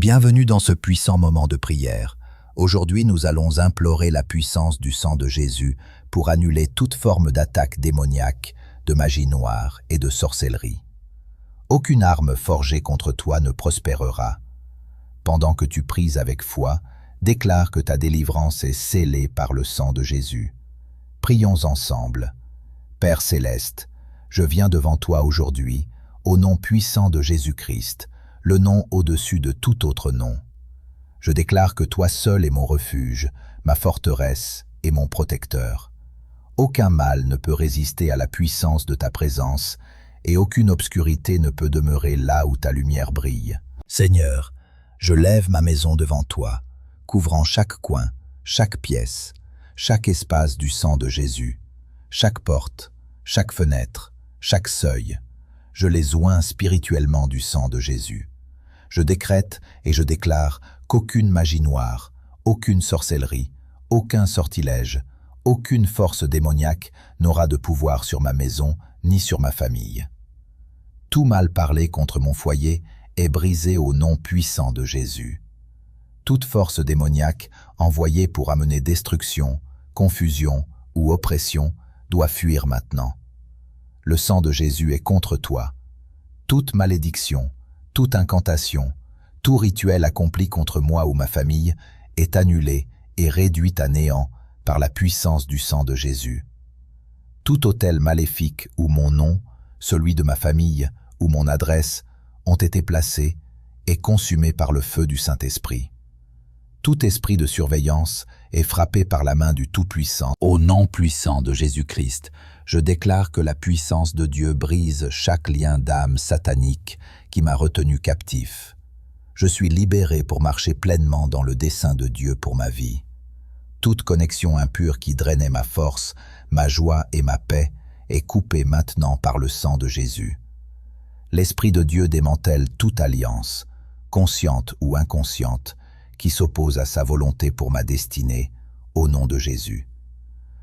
Bienvenue dans ce puissant moment de prière. Aujourd'hui, nous allons implorer la puissance du sang de Jésus pour annuler toute forme d'attaque démoniaque, de magie noire et de sorcellerie. Aucune arme forgée contre toi ne prospérera. Pendant que tu pries avec foi, déclare que ta délivrance est scellée par le sang de Jésus. Prions ensemble. Père céleste, je viens devant toi aujourd'hui, au nom puissant de Jésus-Christ, le nom au-dessus de tout autre nom. Je déclare que toi seul es mon refuge, ma forteresse et mon protecteur. Aucun mal ne peut résister à la puissance de ta présence, et aucune obscurité ne peut demeurer là où ta lumière brille. Seigneur, je lève ma maison devant toi, couvrant chaque coin, chaque pièce, chaque espace du sang de Jésus, chaque porte, chaque fenêtre, chaque seuil. Je les oins spirituellement du sang de Jésus. Je décrète et je déclare qu'aucune magie noire, aucune sorcellerie, aucun sortilège, aucune force démoniaque n'aura de pouvoir sur ma maison ni sur ma famille. Tout mal parlé contre mon foyer est brisé au nom puissant de Jésus. Toute force démoniaque envoyée pour amener destruction, confusion ou oppression doit fuir maintenant. Le sang de Jésus est contre toi. Toute malédiction, toute incantation, tout rituel accompli contre moi ou ma famille est annulé et réduit à néant par la puissance du sang de Jésus. Tout autel maléfique où mon nom, celui de ma famille ou mon adresse ont été placés est consumé par le feu du Saint-Esprit. Tout esprit de surveillance est frappé par la main du Tout-Puissant. Au nom puissant de Jésus-Christ, je déclare que la puissance de Dieu brise chaque lien d'âme satanique qui m'a retenu captif. Je suis libéré pour marcher pleinement dans le dessein de Dieu pour ma vie. Toute connexion impure qui drainait ma force, ma joie et ma paix est coupée maintenant par le sang de Jésus. L'Esprit de Dieu démantèle toute alliance, consciente ou inconsciente, qui s'oppose à sa volonté pour ma destinée, au nom de Jésus.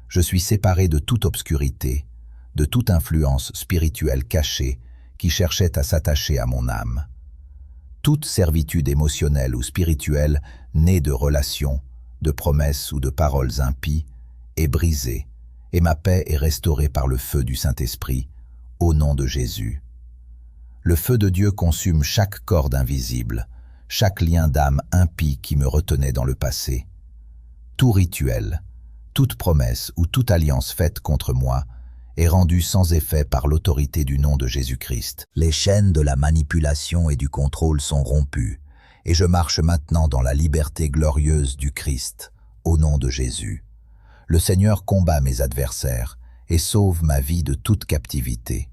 Je suis séparé de toute obscurité, de toute influence spirituelle cachée qui cherchait à s'attacher à mon âme. Toute servitude émotionnelle ou spirituelle née de relations, de promesses ou de paroles impies est brisée, et ma paix est restaurée par le feu du Saint-Esprit, au nom de Jésus. Le feu de Dieu consume chaque corde invisible, chaque lien d'âme impie qui me retenait dans le passé. Tout rituel, toute promesse ou toute alliance faite contre moi est rendue sans effet par l'autorité du nom de Jésus-Christ. Les chaînes de la manipulation et du contrôle sont rompues, et je marche maintenant dans la liberté glorieuse du Christ, au nom de Jésus. Le Seigneur combat mes adversaires et sauve ma vie de toute captivité.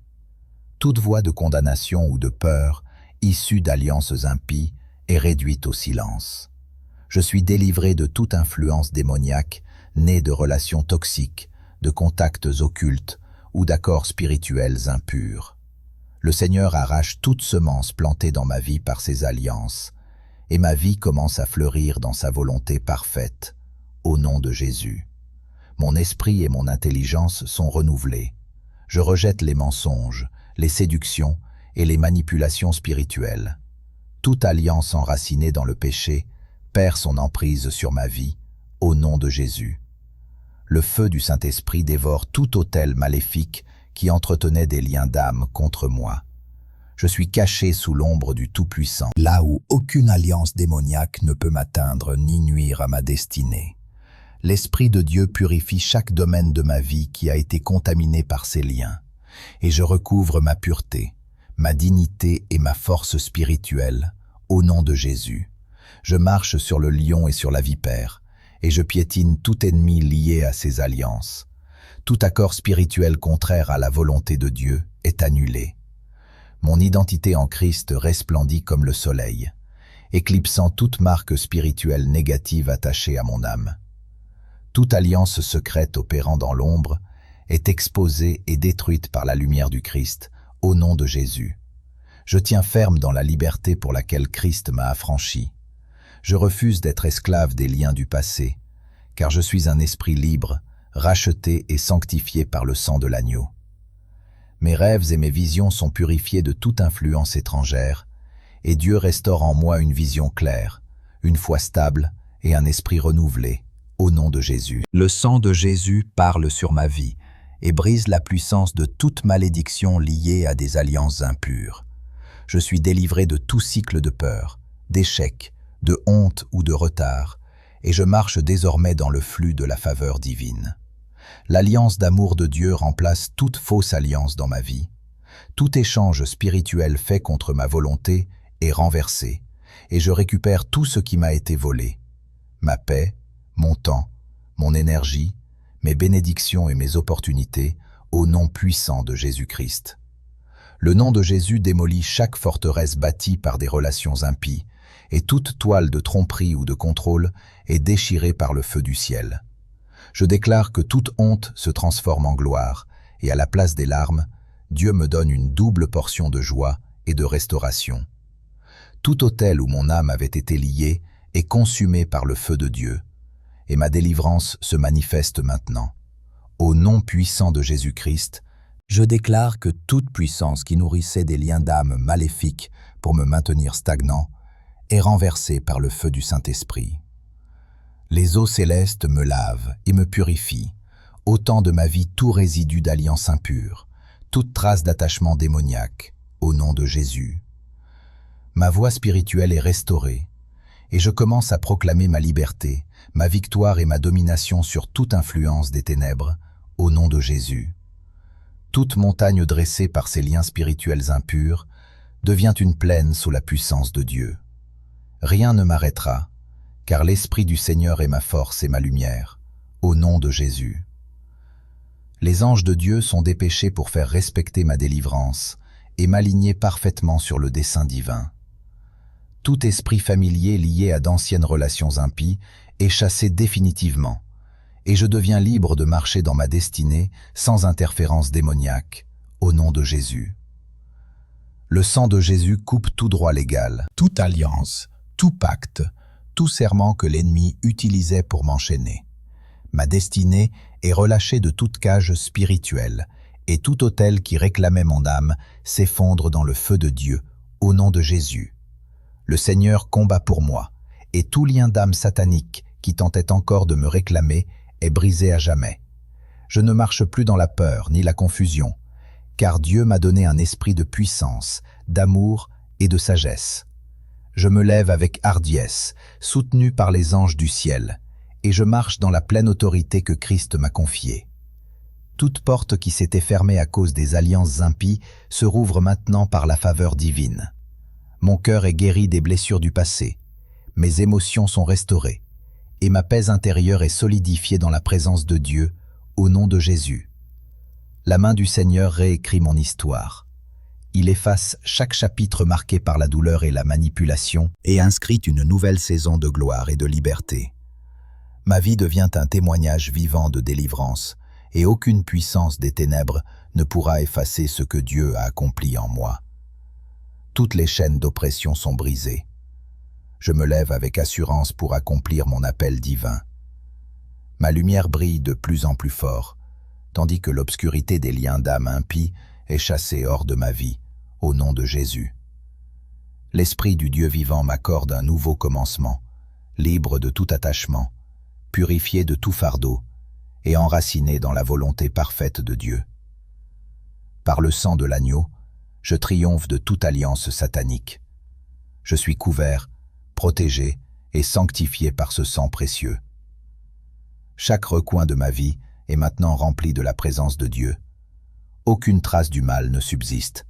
Toute voix de condamnation ou de peur, issue d'alliances impies, est réduite au silence. Je suis délivré de toute influence démoniaque, née de relations toxiques, de contacts occultes ou d'accords spirituels impurs. Le Seigneur arrache toute semence plantée dans ma vie par ses alliances, et ma vie commence à fleurir dans sa volonté parfaite, au nom de Jésus. Mon esprit et mon intelligence sont renouvelés. Je rejette les mensonges, les séductions et les manipulations spirituelles. Toute alliance enracinée dans le péché perd son emprise sur ma vie, au nom de Jésus. Le feu du Saint-Esprit dévore tout autel maléfique qui entretenait des liens d'âme contre moi. Je suis caché sous l'ombre du Tout-Puissant, là où aucune alliance démoniaque ne peut m'atteindre ni nuire à ma destinée. L'Esprit de Dieu purifie chaque domaine de ma vie qui a été contaminé par ces liens, et je recouvre ma pureté, ma dignité et ma force spirituelle, au nom de Jésus. Je marche sur le lion et sur la vipère, et je piétine tout ennemi lié à ces alliances. Tout accord spirituel contraire à la volonté de Dieu est annulé. Mon identité en Christ resplendit comme le soleil, éclipsant toute marque spirituelle négative attachée à mon âme. Toute alliance secrète opérant dans l'ombre est exposée et détruite par la lumière du Christ, au nom de Jésus. Je tiens ferme dans la liberté pour laquelle Christ m'a affranchi. Je refuse d'être esclave des liens du passé, car je suis un esprit libre, racheté et sanctifié par le sang de l'agneau. Mes rêves et mes visions sont purifiés de toute influence étrangère, et Dieu restaure en moi une vision claire, une foi stable et un esprit renouvelé, au nom de Jésus. Le sang de Jésus parle sur ma vie et brise la puissance de toute malédiction liée à des alliances impures. Je suis délivré de tout cycle de peur, d'échec, de honte ou de retard, et je marche désormais dans le flux de la faveur divine. L'alliance d'amour de Dieu remplace toute fausse alliance dans ma vie. Tout échange spirituel fait contre ma volonté est renversé, et je récupère tout ce qui m'a été volé. Ma paix, mon temps, mon énergie, mes bénédictions et mes opportunités, au nom puissant de Jésus-Christ. Le nom de Jésus démolit chaque forteresse bâtie par des relations impies, et toute toile de tromperie ou de contrôle est déchirée par le feu du ciel. Je déclare que toute honte se transforme en gloire, et à la place des larmes, Dieu me donne une double portion de joie et de restauration. Tout autel où mon âme avait été liée est consumé par le feu de Dieu, et ma délivrance se manifeste maintenant. Au nom puissant de Jésus-Christ, je déclare que toute puissance qui nourrissait des liens d'âme maléfiques pour me maintenir stagnant est renversée par le feu du Saint-Esprit. Les eaux célestes me lavent et me purifient, ôtant de ma vie tout résidu d'alliance impure, toute trace d'attachement démoniaque, au nom de Jésus. Ma voix spirituelle est restaurée, et je commence à proclamer ma liberté, ma victoire et ma domination sur toute influence des ténèbres, au nom de Jésus. Toute montagne dressée par ces liens spirituels impurs devient une plaine sous la puissance de Dieu. Rien ne m'arrêtera, car l'Esprit du Seigneur est ma force et ma lumière, au nom de Jésus. Les anges de Dieu sont dépêchés pour faire respecter ma délivrance et m'aligner parfaitement sur le dessein divin. Tout esprit familier lié à d'anciennes relations impies est chassé définitivement, et je deviens libre de marcher dans ma destinée sans interférence démoniaque, au nom de Jésus. Le sang de Jésus coupe tout droit légal, toute alliance, tout pacte, tout serment que l'ennemi utilisait pour m'enchaîner. Ma destinée est relâchée de toute cage spirituelle, et tout autel qui réclamait mon âme s'effondre dans le feu de Dieu, au nom de Jésus. Le Seigneur combat pour moi, et tout lien d'âme satanique qui tentait encore de me réclamer est brisé à jamais. Je ne marche plus dans la peur ni la confusion, car Dieu m'a donné un esprit de puissance, d'amour et de sagesse. Je me lève avec hardiesse, soutenu par les anges du ciel, et je marche dans la pleine autorité que Christ m'a confiée. Toute porte qui s'était fermée à cause des alliances impies se rouvre maintenant par la faveur divine. Mon cœur est guéri des blessures du passé, mes émotions sont restaurées, et ma paix intérieure est solidifiée dans la présence de Dieu, au nom de Jésus. La main du Seigneur réécrit mon histoire. Il efface chaque chapitre marqué par la douleur et la manipulation et inscrit une nouvelle saison de gloire et de liberté. Ma vie devient un témoignage vivant de délivrance, et aucune puissance des ténèbres ne pourra effacer ce que Dieu a accompli en moi. Toutes les chaînes d'oppression sont brisées. Je me lève avec assurance pour accomplir mon appel divin. Ma lumière brille de plus en plus fort, tandis que l'obscurité des liens d'âme impies est chassée hors de ma vie, au nom de Jésus. L'Esprit du Dieu vivant m'accorde un nouveau commencement, libre de tout attachement, purifié de tout fardeau et enraciné dans la volonté parfaite de Dieu. Par le sang de l'agneau, je triomphe de toute alliance satanique. Je suis couvert, protégé et sanctifié par ce sang précieux. Chaque recoin de ma vie est maintenant rempli de la présence de Dieu. Aucune trace du mal ne subsiste.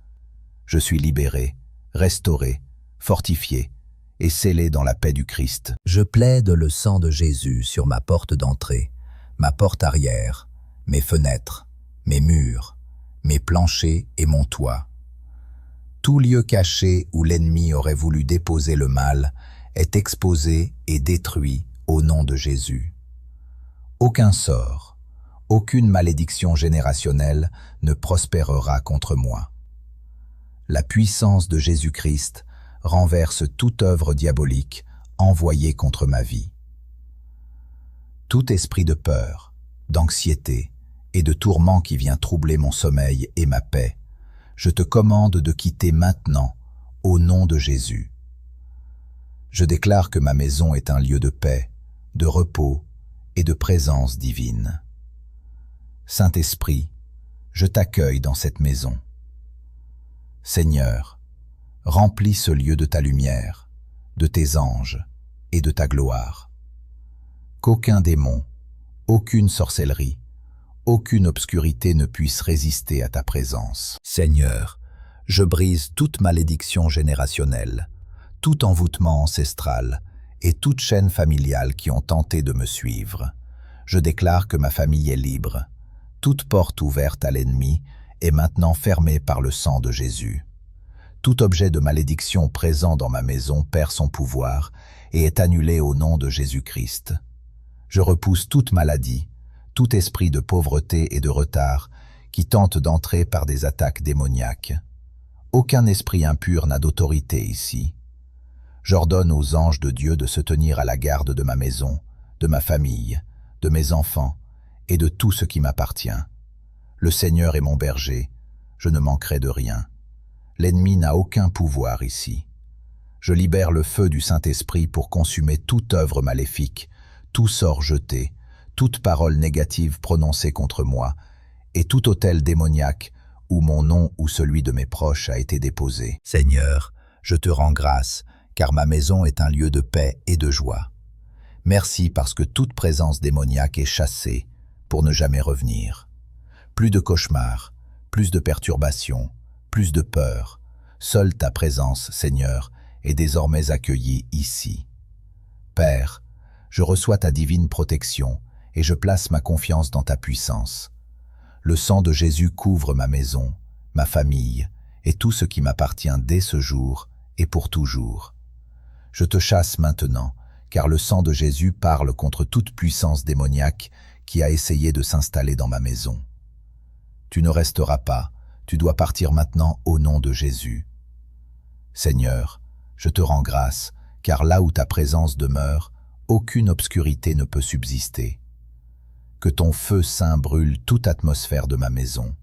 Je suis libéré, restauré, fortifié et scellé dans la paix du Christ. Je plaide le sang de Jésus sur ma porte d'entrée, ma porte arrière, mes fenêtres, mes murs, mes planchers et mon toit. Tout lieu caché où l'ennemi aurait voulu déposer le mal est exposé et détruit au nom de Jésus. Aucun sort, aucune malédiction générationnelle ne prospérera contre moi. La puissance de Jésus-Christ renverse toute œuvre diabolique envoyée contre ma vie. Tout esprit de peur, d'anxiété et de tourment qui vient troubler mon sommeil et ma paix, je te commande de quitter maintenant, au nom de Jésus. Je déclare que ma maison est un lieu de paix, de repos et de présence divine. Saint-Esprit, je t'accueille dans cette maison. Seigneur, remplis ce lieu de ta lumière, de tes anges et de ta gloire. Qu'aucun démon, aucune sorcellerie, aucune obscurité ne puisse résister à ta présence. Seigneur, je brise toute malédiction générationnelle, tout envoûtement ancestral et toute chaîne familiale qui ont tenté de me suivre. Je déclare que ma famille est libre. Toute porte ouverte à l'ennemi est maintenant fermée par le sang de Jésus. Tout objet de malédiction présent dans ma maison perd son pouvoir et est annulé au nom de Jésus-Christ. Je repousse toute maladie, tout esprit de pauvreté et de retard qui tente d'entrer par des attaques démoniaques. Aucun esprit impur n'a d'autorité ici. J'ordonne aux anges de Dieu de se tenir à la garde de ma maison, de ma famille, de mes enfants et de tout ce qui m'appartient. Le Seigneur est mon berger, je ne manquerai de rien. L'ennemi n'a aucun pouvoir ici. Je libère le feu du Saint-Esprit pour consumer toute œuvre maléfique, tout sort jeté, toute parole négative prononcée contre moi, et tout autel démoniaque où mon nom ou celui de mes proches a été déposé. Seigneur, je te rends grâce, car ma maison est un lieu de paix et de joie. Merci parce que toute présence démoniaque est chassée pour ne jamais revenir. Plus de cauchemars, plus de perturbations, plus de peur. Seule ta présence, Seigneur, est désormais accueillie ici. Père, je reçois ta divine protection et je place ma confiance dans ta puissance. Le sang de Jésus couvre ma maison, ma famille et tout ce qui m'appartient dès ce jour et pour toujours. Je te chasse maintenant, car le sang de Jésus parle contre toute puissance démoniaque qui a essayé de s'installer dans ma maison. Tu ne resteras pas, tu dois partir maintenant au nom de Jésus. Seigneur, je te rends grâce, car là où ta présence demeure, aucune obscurité ne peut subsister. Que ton feu saint brûle toute atmosphère de ma maison,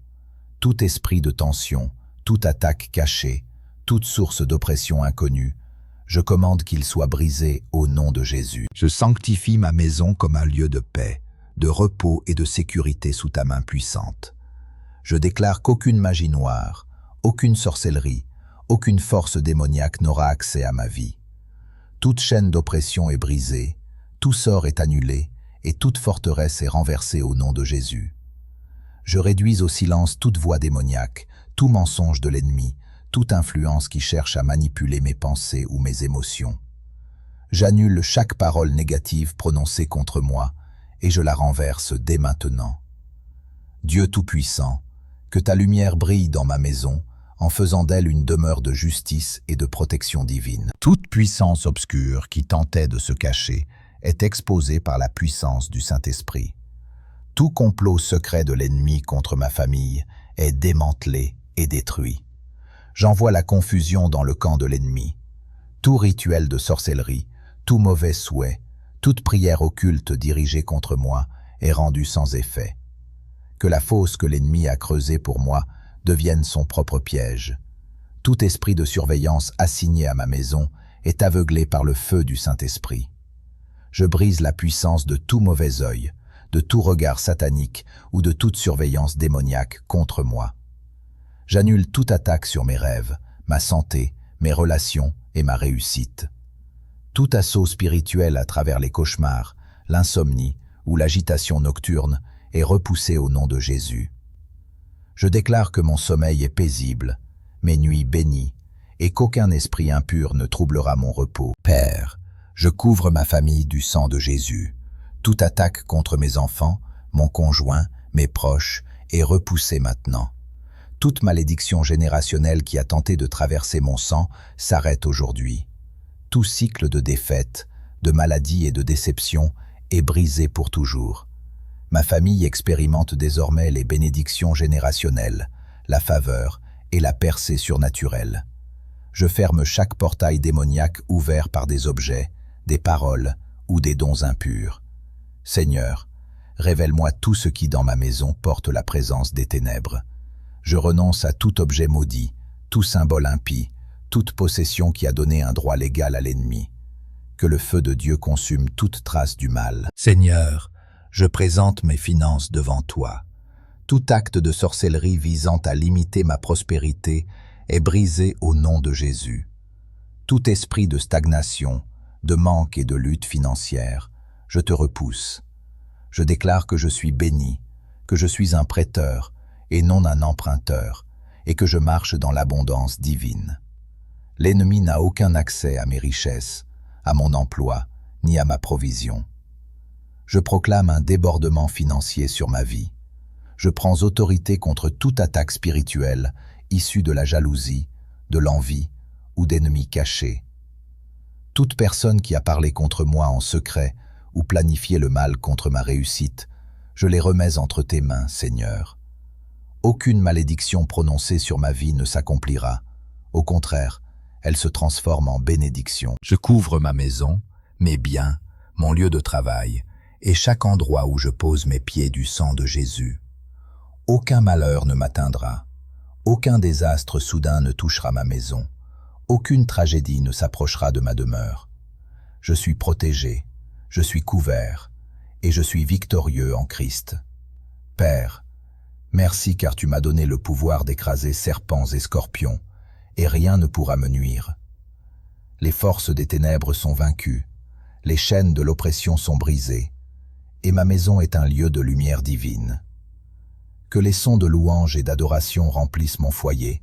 tout esprit de tension, toute attaque cachée, toute source d'oppression inconnue, je commande qu'il soit brisé au nom de Jésus. Je sanctifie ma maison comme un lieu de paix, de repos et de sécurité sous ta main puissante. Je déclare qu'aucune magie noire, aucune sorcellerie, aucune force démoniaque n'aura accès à ma vie. Toute chaîne d'oppression est brisée, tout sort est annulé et toute forteresse est renversée au nom de Jésus. Je réduis au silence toute voix démoniaque, tout mensonge de l'ennemi, toute influence qui cherche à manipuler mes pensées ou mes émotions. J'annule chaque parole négative prononcée contre moi et je la renverse dès maintenant. Dieu Tout-Puissant, que ta lumière brille dans ma maison en faisant d'elle une demeure de justice et de protection divine. Toute puissance obscure qui tentait de se cacher est exposée par la puissance du Saint-Esprit. Tout complot secret de l'ennemi contre ma famille est démantelé et détruit. J'envoie la confusion dans le camp de l'ennemi. Tout rituel de sorcellerie, tout mauvais souhait, toute prière occulte dirigée contre moi est rendue sans effet. Que la fosse que l'ennemi a creusée pour moi devienne son propre piège. Tout esprit de surveillance assigné à ma maison est aveuglé par le feu du Saint-Esprit. Je brise la puissance de tout mauvais œil, de tout regard satanique ou de toute surveillance démoniaque contre moi. J'annule toute attaque sur mes rêves, ma santé, mes relations et ma réussite. Tout assaut spirituel à travers les cauchemars, l'insomnie ou l'agitation nocturne est repoussé au nom de Jésus. Je déclare que mon sommeil est paisible, mes nuits bénies, et qu'aucun esprit impur ne troublera mon repos. Père, je couvre ma famille du sang de Jésus. Toute attaque contre mes enfants, mon conjoint, mes proches, est repoussée maintenant. Toute malédiction générationnelle qui a tenté de traverser mon sang s'arrête aujourd'hui. Tout cycle de défaite, de maladie et de déception est brisé pour toujours. Ma famille expérimente désormais les bénédictions générationnelles, la faveur et la percée surnaturelle. Je ferme chaque portail démoniaque ouvert par des objets, des paroles ou des dons impurs. Seigneur, révèle-moi tout ce qui dans ma maison porte la présence des ténèbres. Je renonce à tout objet maudit, tout symbole impie, toute possession qui a donné un droit légal à l'ennemi. Que le feu de Dieu consume toute trace du mal. Seigneur, je présente mes finances devant toi. Tout acte de sorcellerie visant à limiter ma prospérité est brisé au nom de Jésus. Tout esprit de stagnation, de manque et de lutte financière, je te repousse. Je déclare que je suis béni, que je suis un prêteur et non un emprunteur, et que je marche dans l'abondance divine. L'ennemi n'a aucun accès à mes richesses, à mon emploi, ni à ma provision. Je proclame un débordement financier sur ma vie. Je prends autorité contre toute attaque spirituelle issue de la jalousie, de l'envie ou d'ennemis cachés. Toute personne qui a parlé contre moi en secret ou planifié le mal contre ma réussite, je les remets entre tes mains, Seigneur. Aucune malédiction prononcée sur ma vie ne s'accomplira. Au contraire, elle se transforme en bénédiction. Je couvre ma maison, mes biens, mon lieu de travail et chaque endroit où je pose mes pieds du sang de Jésus. Aucun malheur ne m'atteindra. Aucun désastre soudain ne touchera ma maison. Aucune tragédie ne s'approchera de ma demeure. Je suis protégé, je suis couvert, et je suis victorieux en Christ. Père, merci car tu m'as donné le pouvoir d'écraser serpents et scorpions, et rien ne pourra me nuire. Les forces des ténèbres sont vaincues, les chaînes de l'oppression sont brisées, et ma maison est un lieu de lumière divine. Que les sons de louange et d'adoration remplissent mon foyer,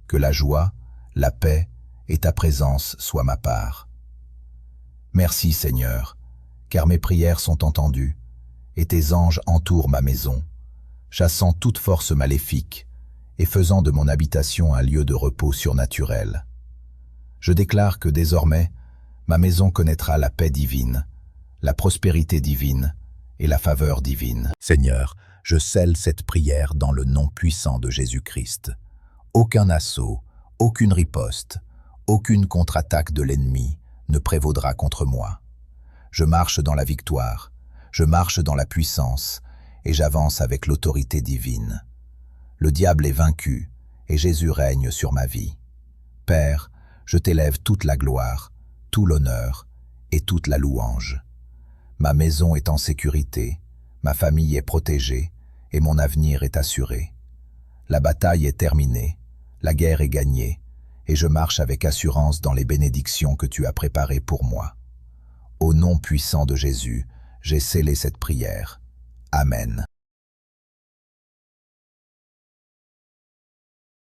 que la joie, la paix et ta présence soient ma part. Merci Seigneur, car mes prières sont entendues, et tes anges entourent ma maison, chassant toute force maléfique et faisant de mon habitation un lieu de repos surnaturel. Je déclare que désormais, ma maison connaîtra la paix divine, la prospérité divine et la faveur divine. Seigneur, je scelle cette prière dans le nom puissant de Jésus-Christ. Aucun assaut, aucune riposte, aucune contre-attaque de l'ennemi ne prévaudra contre moi. Je marche dans la victoire, je marche dans la puissance, et j'avance avec l'autorité divine. Le diable est vaincu, et Jésus règne sur ma vie. Père, je t'élève toute la gloire, tout l'honneur et toute la louange. Ma maison est en sécurité, ma famille est protégée, et mon avenir est assuré. La bataille est terminée, la guerre est gagnée, et je marche avec assurance dans les bénédictions que tu as préparées pour moi. Au nom puissant de Jésus, j'ai scellé cette prière. Amen.